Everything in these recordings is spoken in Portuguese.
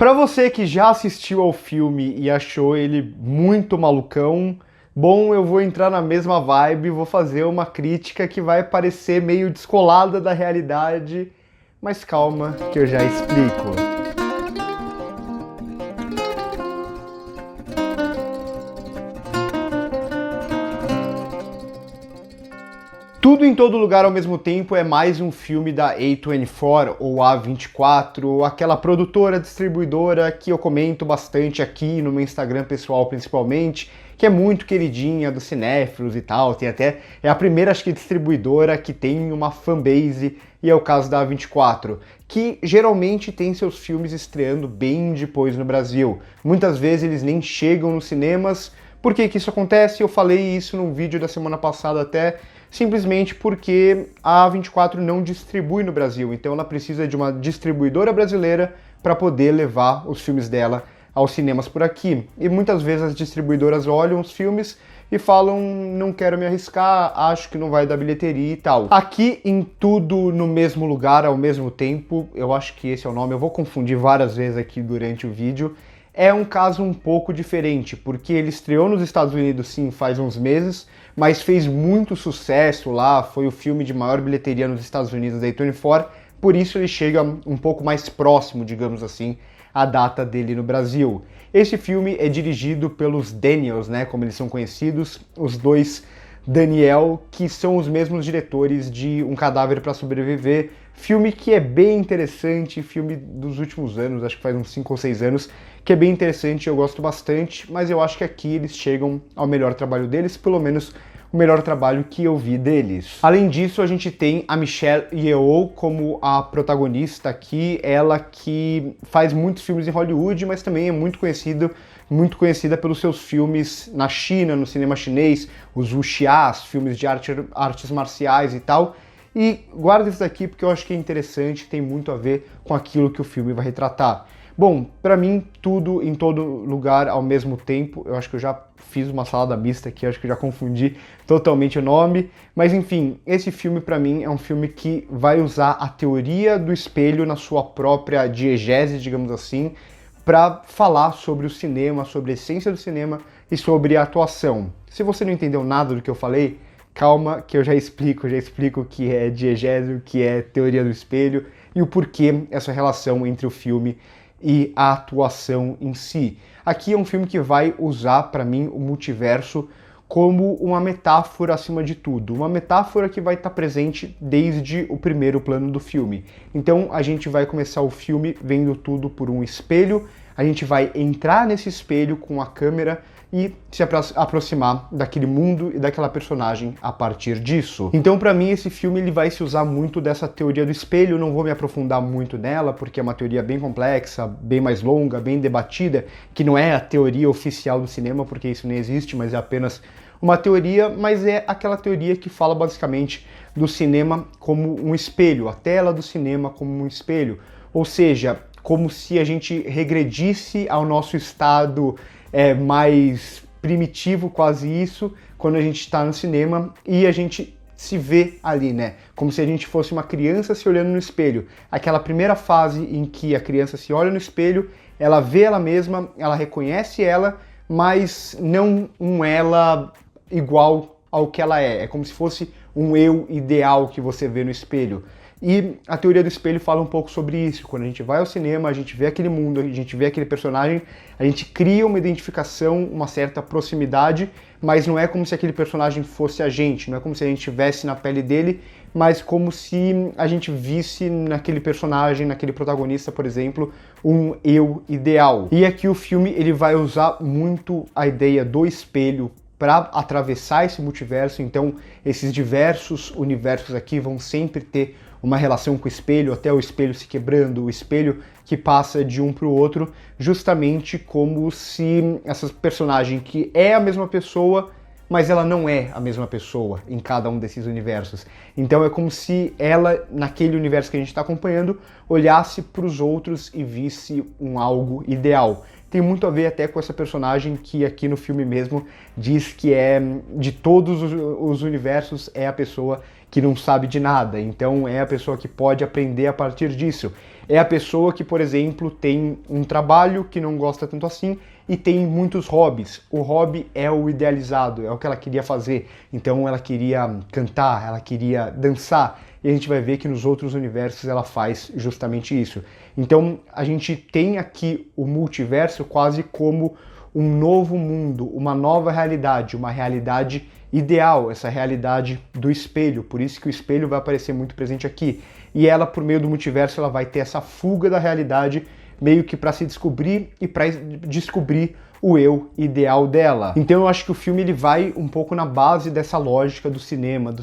Pra você que já assistiu ao filme e achou ele muito malucão, bom, eu vou entrar na mesma vibe, vou fazer uma crítica que vai parecer meio descolada da realidade, mas calma que eu já explico. Tudo em Todo Lugar ao Mesmo Tempo é mais um filme da A24 ou A24, aquela produtora distribuidora que eu comento bastante aqui no meu Instagram pessoal principalmente, que é muito queridinha dos cinéfilos e tal, é a primeira, acho que, distribuidora que tem uma fanbase, e é o caso da A24, que geralmente tem seus filmes estreando bem depois no Brasil. Muitas vezes eles nem chegam nos cinemas. Por que que isso acontece? Eu falei isso num vídeo da semana passada até, simplesmente porque a A24 não distribui no Brasil, então ela precisa de uma distribuidora brasileira para poder levar os filmes dela aos cinemas por aqui. E muitas vezes as distribuidoras olham os filmes e falam, não quero me arriscar, acho que não vai dar bilheteria e tal. Aqui em Tudo no Mesmo Lugar ao Mesmo Tempo, eu acho que esse é o nome, eu vou confundir várias vezes aqui durante o vídeo, é um caso um pouco diferente, porque ele estreou nos Estados Unidos sim faz uns meses, mas fez muito sucesso lá, foi o filme de maior bilheteria nos Estados Unidos da A24, por isso ele chega um pouco mais próximo, digamos assim, à data dele no Brasil. Esse filme é dirigido pelos Daniels, né, como eles são conhecidos, os dois Daniel, que são os mesmos diretores de Um Cadáver para Sobreviver, filme que é bem interessante, filme dos últimos anos, acho que faz uns 5 ou 6 anos, que é bem interessante, eu gosto bastante, mas eu acho que aqui eles chegam ao melhor trabalho deles, pelo menos o melhor trabalho que eu vi deles. Além disso, a gente tem a Michelle Yeoh como a protagonista aqui, ela que faz muitos filmes em Hollywood, mas também é muito conhecida pelos seus filmes na China, no cinema chinês, os wuxias, filmes de artes marciais e tal. E guarda isso daqui porque eu acho que é interessante, tem muito a ver com aquilo que o filme vai retratar. Bom, pra mim, Tudo em Todo Lugar ao Mesmo Tempo, eu acho que eu já fiz uma salada mista aqui, eu acho que eu já confundi totalmente o nome, mas enfim, esse filme pra mim é um filme que vai usar a teoria do espelho na sua própria diegese, digamos assim, para falar sobre o cinema, sobre a essência do cinema e sobre a atuação. Se você não entendeu nada do que eu falei, calma que eu já explico o que é diegese, o que é teoria do espelho e o porquê essa relação entre o filme e a atuação em si. Aqui é um filme que vai usar, para mim, o multiverso como uma metáfora acima de tudo. Uma metáfora que vai estar presente desde o primeiro plano do filme. Então a gente vai começar o filme vendo tudo por um espelho, a gente vai entrar nesse espelho com a câmera e se aproximar daquele mundo e daquela personagem a partir disso. Então, pra mim, esse filme ele vai se usar muito dessa teoria do espelho, não vou me aprofundar muito nela, porque é uma teoria bem complexa, bem mais longa, bem debatida, que não é a teoria oficial do cinema, porque isso nem existe, mas é apenas uma teoria, mas é aquela teoria que fala basicamente do cinema como um espelho, a tela do cinema como um espelho, ou seja, como se a gente regredisse ao nosso estado mais primitivo, quase isso, quando a gente está no cinema e a gente se vê ali, né? Como se a gente fosse uma criança se olhando no espelho. Aquela primeira fase em que a criança se olha no espelho, ela vê ela mesma, ela reconhece ela, mas não um ela igual ao que ela é. É como se fosse um eu ideal que você vê no espelho. E a teoria do espelho fala um pouco sobre isso. Quando a gente vai ao cinema, a gente vê aquele mundo, a gente vê aquele personagem, a gente cria uma identificação, uma certa proximidade, mas não é como se aquele personagem fosse a gente, não é como se a gente estivesse na pele dele, mas como se a gente visse naquele personagem, naquele protagonista, por exemplo, um eu ideal. E aqui o filme ele vai usar muito a ideia do espelho para atravessar esse multiverso, então esses diversos universos aqui vão sempre ter uma relação com o espelho, até o espelho se quebrando, o espelho que passa de um para o outro, justamente como se essa personagem que é a mesma pessoa, mas ela não é a mesma pessoa em cada um desses universos. Então é como se ela, naquele universo que a gente está acompanhando, olhasse para os outros e visse um algo ideal. Tem muito a ver até com essa personagem que aqui no filme mesmo diz que é, de todos os universos, é a pessoa que não sabe de nada, então é a pessoa que pode aprender a partir disso. É a pessoa que, por exemplo, tem um trabalho que não gosta tanto assim e tem muitos hobbies. O hobby é o idealizado, é o que ela queria fazer. Então ela queria cantar, ela queria dançar. E a gente vai ver que nos outros universos ela faz justamente isso. Então a gente tem aqui o multiverso quase como um novo mundo, uma nova realidade, uma realidade ideal, essa realidade do espelho. Por isso que o espelho vai aparecer muito presente aqui. E ela, por meio do multiverso, ela vai ter essa fuga da realidade, meio que para se descobrir e para descobrir o eu ideal dela. Então eu acho que o filme ele vai um pouco na base dessa lógica do cinema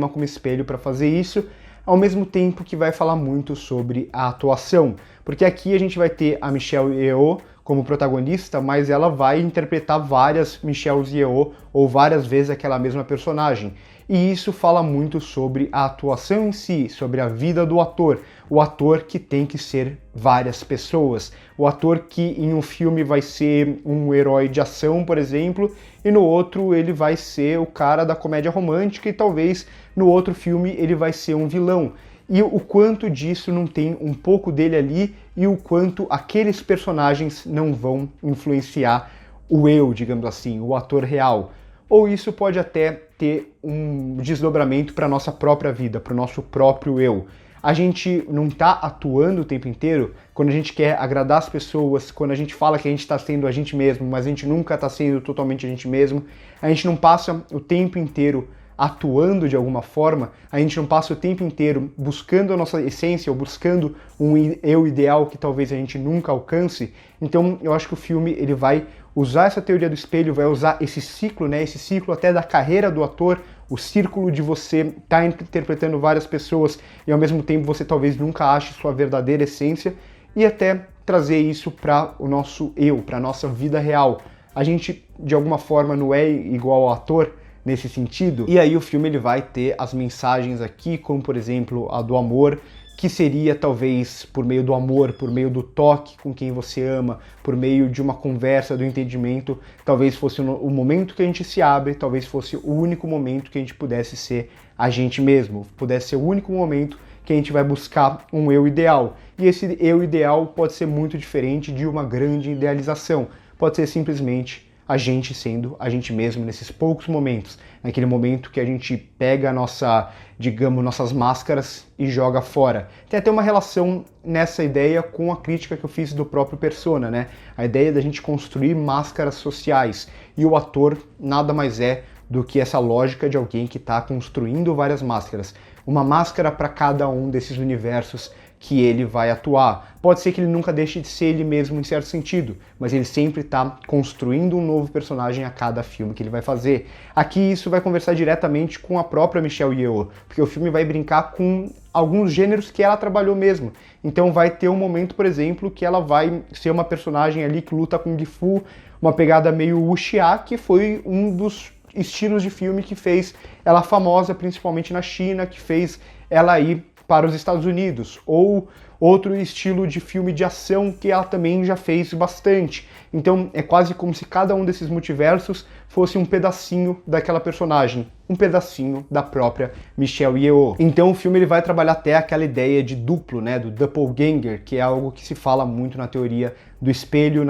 como espelho para fazer isso, ao mesmo tempo que vai falar muito sobre a atuação. Porque aqui a gente vai ter a Michelle Yeoh como protagonista, mas ela vai interpretar várias Michelle Yeoh ou várias vezes aquela mesma personagem. E isso fala muito sobre a atuação em si, sobre a vida do ator. O ator que tem que ser várias pessoas. O ator que em um filme vai ser um herói de ação, por exemplo, e no outro ele vai ser o cara da comédia romântica e talvez no outro filme ele vai ser um vilão. E o quanto disso não tem um pouco dele ali e o quanto aqueles personagens não vão influenciar o eu, digamos assim, o ator real. Ou isso pode até ter um desdobramento para a nossa própria vida, para o nosso próprio eu. A gente não está atuando o tempo inteiro quando a gente quer agradar as pessoas, quando a gente fala que a gente está sendo a gente mesmo, mas a gente nunca está sendo totalmente a gente mesmo. A gente não passa o tempo inteiro atuando de alguma forma, a gente não passa o tempo inteiro buscando a nossa essência ou buscando um eu ideal que talvez a gente nunca alcance. Então eu acho que o filme ele vai usar essa teoria do espelho, vai usar esse ciclo, né, esse ciclo até da carreira do ator, o círculo de você estar interpretando várias pessoas e ao mesmo tempo você talvez nunca ache sua verdadeira essência, e até trazer isso para o nosso eu, para a nossa vida real. A gente de alguma forma não é igual ao ator nesse sentido, e aí o filme ele vai ter as mensagens aqui, como por exemplo a do amor, que seria talvez por meio do amor, por meio do toque com quem você ama, por meio de uma conversa, do entendimento, talvez fosse o momento que a gente se abre, talvez fosse o único momento que a gente pudesse ser a gente mesmo, pudesse ser o único momento que a gente vai buscar um eu ideal. E esse eu ideal pode ser muito diferente de uma grande idealização, pode ser simplesmente a gente sendo a gente mesmo nesses poucos momentos, naquele momento que a gente pega nossas máscaras e joga fora. Tem até uma relação nessa ideia com a crítica que eu fiz do próprio Persona, né? A ideia da gente construir máscaras sociais, e o ator nada mais é do que essa lógica de alguém que está construindo várias máscaras. Uma máscara para cada um desses universos que ele vai atuar. Pode ser que ele nunca deixe de ser ele mesmo em certo sentido, mas ele sempre está construindo um novo personagem a cada filme que ele vai fazer. Aqui isso vai conversar diretamente com a própria Michelle Yeoh, porque o filme vai brincar com alguns gêneros que ela trabalhou mesmo. Então vai ter um momento, por exemplo, que ela vai ser uma personagem ali que luta Kung Fu, uma pegada meio wuxia, que foi um dos estilos de filme que fez ela famosa, principalmente na China, que fez ela ir para os Estados Unidos, ou outro estilo de filme de ação que ela também já fez bastante. Então é quase como se cada um desses multiversos fosse um pedacinho daquela personagem, um pedacinho da própria Michelle Yeoh. Então o filme ele vai trabalhar até aquela ideia de duplo, né, do doppelganger, que é algo que se fala muito na teoria do espelho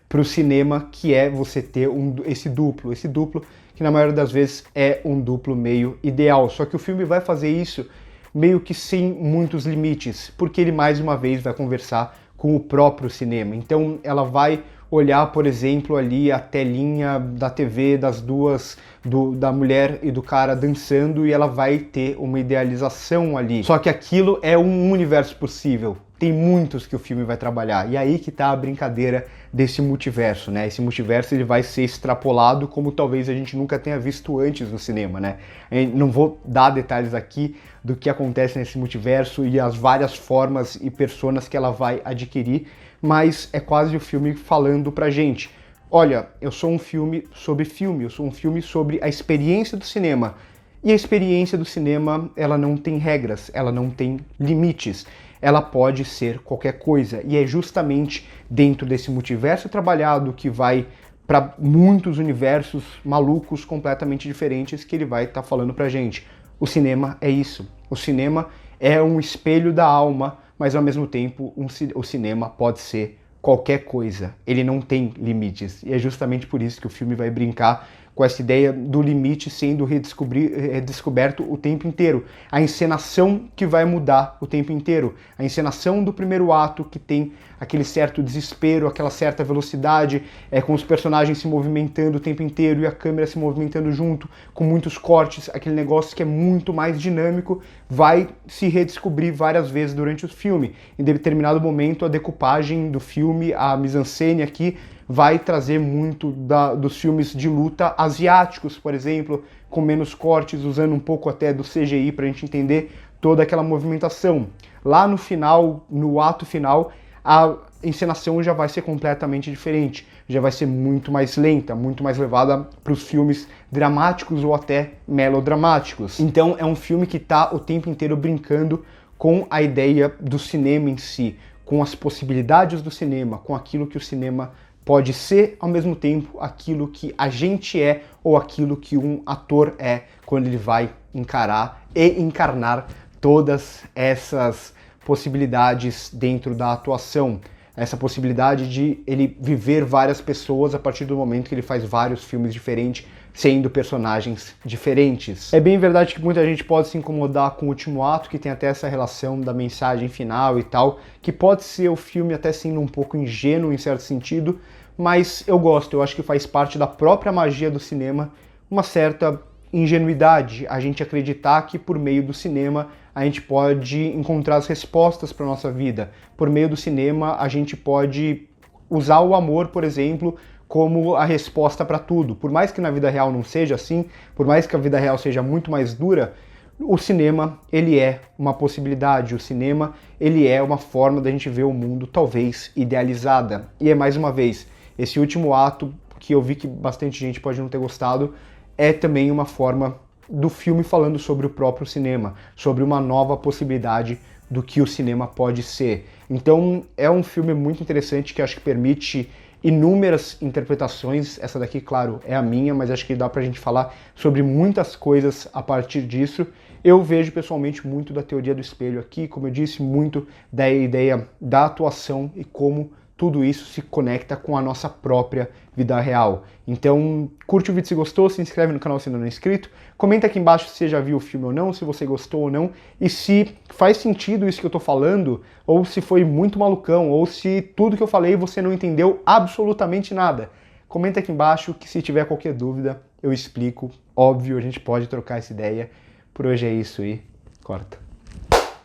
para o cinema, que é você ter esse duplo que na maioria das vezes é um duplo meio ideal. Só que o filme vai fazer isso meio que sem muitos limites, porque ele mais uma vez vai conversar com o próprio cinema. Então ela vai olhar, por exemplo, ali a telinha da TV das duas, da mulher e do cara dançando, e ela vai ter uma idealização ali. Só que aquilo é um universo possível. Tem muitos que o filme vai trabalhar, e aí que tá a brincadeira desse multiverso, né? Esse multiverso ele vai ser extrapolado como talvez a gente nunca tenha visto antes no cinema, né? Eu não vou dar detalhes aqui do que acontece nesse multiverso e as várias formas e personas que ela vai adquirir, mas é quase o filme falando pra gente: olha, eu sou um filme, eu sou um filme sobre a experiência do cinema. E a experiência do cinema, ela não tem regras, ela não tem limites. Ela pode ser qualquer coisa, e é justamente dentro desse multiverso trabalhado que vai para muitos universos malucos completamente diferentes que ele vai estar falando pra gente. O cinema é isso. O cinema é um espelho da alma, mas ao mesmo tempo o cinema pode ser qualquer coisa, ele não tem limites, e é justamente por isso que o filme vai brincar com essa ideia do limite sendo redescoberto o tempo inteiro. A encenação que vai mudar o tempo inteiro. A encenação do primeiro ato que tem aquele certo desespero, aquela certa velocidade, com os personagens se movimentando o tempo inteiro e a câmera se movimentando junto, com muitos cortes, aquele negócio que é muito mais dinâmico, vai se redescobrir várias vezes durante o filme. Em determinado momento, a decupagem do filme, a mise-en-scène aqui, vai trazer muito dos filmes de luta asiáticos, por exemplo, com menos cortes, usando um pouco até do CGI para a gente entender toda aquela movimentação. Lá no final, no ato final, a encenação já vai ser completamente diferente, já vai ser muito mais lenta, muito mais levada para os filmes dramáticos ou até melodramáticos. Então é um filme que está o tempo inteiro brincando com a ideia do cinema em si, com as possibilidades do cinema, com aquilo que o cinema pode ser, ao mesmo tempo, aquilo que a gente é ou aquilo que um ator é quando ele vai encarar e encarnar todas essas possibilidades dentro da atuação. Essa possibilidade de ele viver várias pessoas a partir do momento que ele faz vários filmes diferentes, sendo personagens diferentes. É bem verdade que muita gente pode se incomodar com o último ato, que tem até essa relação da mensagem final e tal, que pode ser o filme até sendo um pouco ingênuo em certo sentido, mas eu gosto, eu acho que faz parte da própria magia do cinema uma certa ingenuidade, a gente acreditar que por meio do cinema a gente pode encontrar as respostas para a nossa vida. Por meio do cinema a gente pode usar o amor, por exemplo, como a resposta para tudo. Por mais que na vida real não seja assim, por mais que a vida real seja muito mais dura, o cinema, ele é uma possibilidade, o cinema, ele é uma forma da gente ver o mundo, talvez, idealizada. E é mais uma vez, esse último ato, que eu vi que bastante gente pode não ter gostado, é também uma forma do filme falando sobre o próprio cinema, sobre uma nova possibilidade do que o cinema pode ser. Então é um filme muito interessante que acho que permite inúmeras interpretações. Essa daqui, claro, é a minha, mas acho que dá pra gente falar sobre muitas coisas a partir disso. Eu vejo pessoalmente muito da teoria do espelho aqui, como eu disse, muito da ideia da atuação e como tudo isso se conecta com a nossa própria vida real. Então, curte o vídeo se gostou, se inscreve no canal se ainda não é inscrito, comenta aqui embaixo se você já viu o filme ou não, se você gostou ou não, e se faz sentido isso que eu tô falando, ou se foi muito malucão, ou se tudo que eu falei você não entendeu absolutamente nada. Comenta aqui embaixo que se tiver qualquer dúvida eu explico. Óbvio, a gente pode trocar essa ideia. Por hoje é isso e corta.